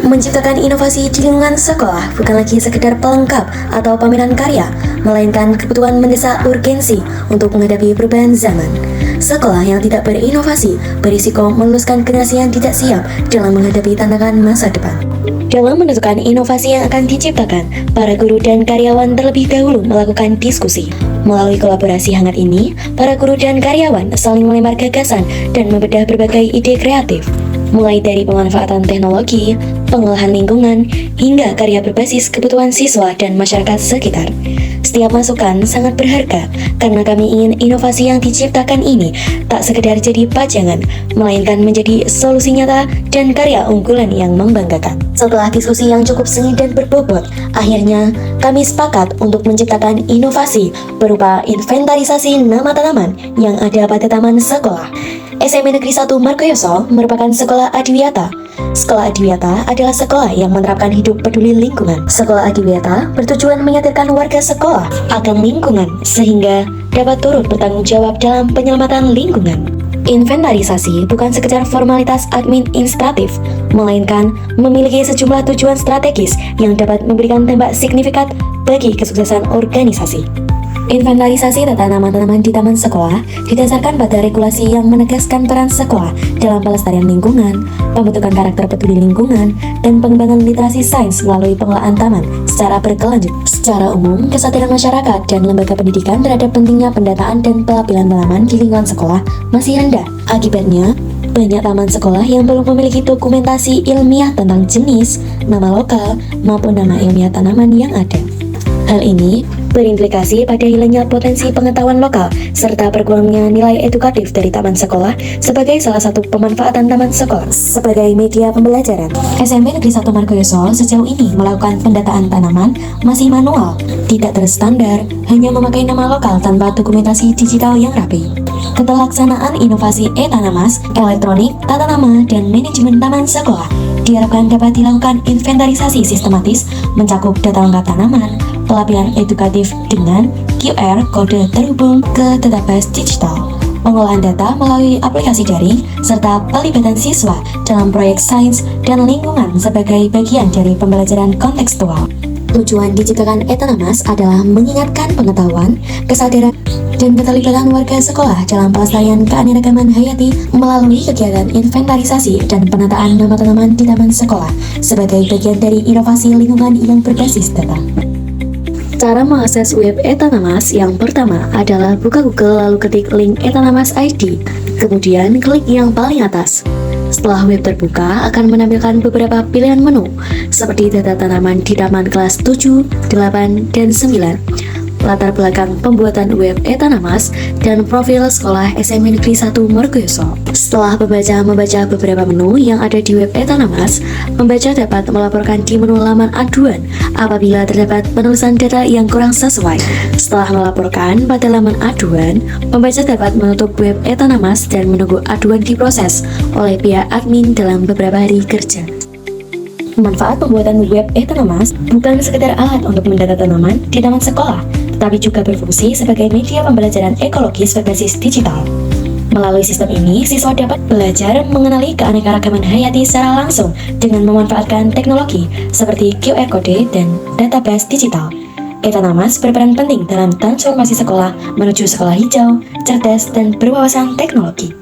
Menciptakan inovasi di lingkungan sekolah bukan lagi sekedar pelengkap atau pameran karya, melainkan kebutuhan mendesak urgensi untuk menghadapi perubahan zaman. Sekolah yang tidak berinovasi berisiko meluluskan generasi yang tidak siap dalam menghadapi tantangan masa depan. Dalam menentukan inovasi yang akan diciptakan, para guru dan karyawan terlebih dahulu melakukan diskusi. Melalui kolaborasi hangat ini, para guru dan karyawan saling melempar gagasan dan membedah berbagai ide kreatif. Mulai dari pemanfaatan teknologi, pengolahan lingkungan, hingga karya berbasis kebutuhan siswa dan masyarakat sekitar. Setiap masukan sangat berharga karena kami ingin inovasi yang diciptakan ini tak sekedar jadi pajangan, melainkan menjadi solusi nyata dan karya unggulan yang membanggakan. Setelah diskusi yang cukup sengit dan berbobot, akhirnya kami sepakat untuk menciptakan inovasi berupa inventarisasi nama tanaman yang ada pada taman sekolah. SMP Negeri 1 Margoyoso merupakan sekolah adiwiyata. Sekolah adiwiyata adalah sekolah yang menerapkan hidup peduli lingkungan. Sekolah adiwiyata bertujuan menyadarkan warga sekolah akan lingkungan sehingga dapat turut bertanggung jawab dalam penyelamatan lingkungan. Inventarisasi bukan sekedar formalitas administratif, melainkan memiliki sejumlah tujuan strategis yang dapat memberikan dampak signifikan bagi kesuksesan organisasi. Inventarisasi tata nama tanaman di taman sekolah didasarkan pada regulasi yang menegaskan peran sekolah dalam pelestarian lingkungan, pembentukan karakter peduli lingkungan, dan pengembangan literasi sains melalui pengelolaan taman secara berkelanjutan. Secara umum, kesadaran masyarakat dan lembaga pendidikan terhadap pentingnya pendataan dan pelabelan tanaman di lingkungan sekolah masih rendah. Akibatnya, banyak taman sekolah yang belum memiliki dokumentasi ilmiah tentang jenis, nama lokal, maupun nama ilmiah tanaman yang ada. Hal ini berimplikasi pada hilangnya potensi pengetahuan lokal serta berkurangnya nilai edukatif dari taman sekolah sebagai salah satu pemanfaatan taman sekolah sebagai media pembelajaran. SMP Negeri 1 Margoyoso sejauh ini melakukan pendataan tanaman masih manual, tidak terstandar, hanya memakai nama lokal tanpa dokumentasi digital yang rapi. Keterlaksanaan inovasi e-tanamas, elektronik, tata nama, dan manajemen taman sekolah diharapkan dapat dilakukan inventarisasi sistematis mencakup data lengkap tanaman, pelabelan edukatif dengan QR kode terhubung ke database digital, pengolahan data melalui aplikasi daring, serta pelibatan siswa dalam proyek sains dan lingkungan sebagai bagian dari pembelajaran kontekstual. Tujuan diciptakan e-tanamas adalah mengingatkan pengetahuan, kesadaran, dan keterlibatan warga sekolah dalam pelestarian keanekaragaman hayati melalui kegiatan inventarisasi dan penataan nama tanaman di taman sekolah sebagai bagian dari inovasi lingkungan yang berbasis data. Cara mengakses web e-tanamas yang pertama adalah buka Google lalu ketik link e-tanamas ID, kemudian klik yang paling atas. Setelah web terbuka, akan menampilkan beberapa pilihan menu, seperti data tanaman di taman kelas 7, 8, dan 9, latar belakang pembuatan web e-tanamas, dan profil sekolah SMP Negeri 1 Margoyoso. Setelah pembaca membaca beberapa menu yang ada di web e-tanamas, pembaca dapat melaporkan di menu laman aduan apabila terdapat penulisan data yang kurang sesuai. Setelah melaporkan pada laman aduan, pembaca dapat menutup web e-tanamas dan menunggu aduan diproses oleh pihak admin dalam beberapa hari kerja. Manfaat pembuatan web e-tanamas bukan sekedar alat untuk mendata tanaman di taman sekolah, tetapi juga berfungsi sebagai media pembelajaran ekologis berbasis digital. Melalui sistem ini, siswa dapat belajar mengenali keanekaragaman hayati secara langsung dengan memanfaatkan teknologi seperti QR Code dan database digital. e-tanamas berperan penting dalam transformasi sekolah menuju sekolah hijau, cerdas, dan berwawasan teknologi.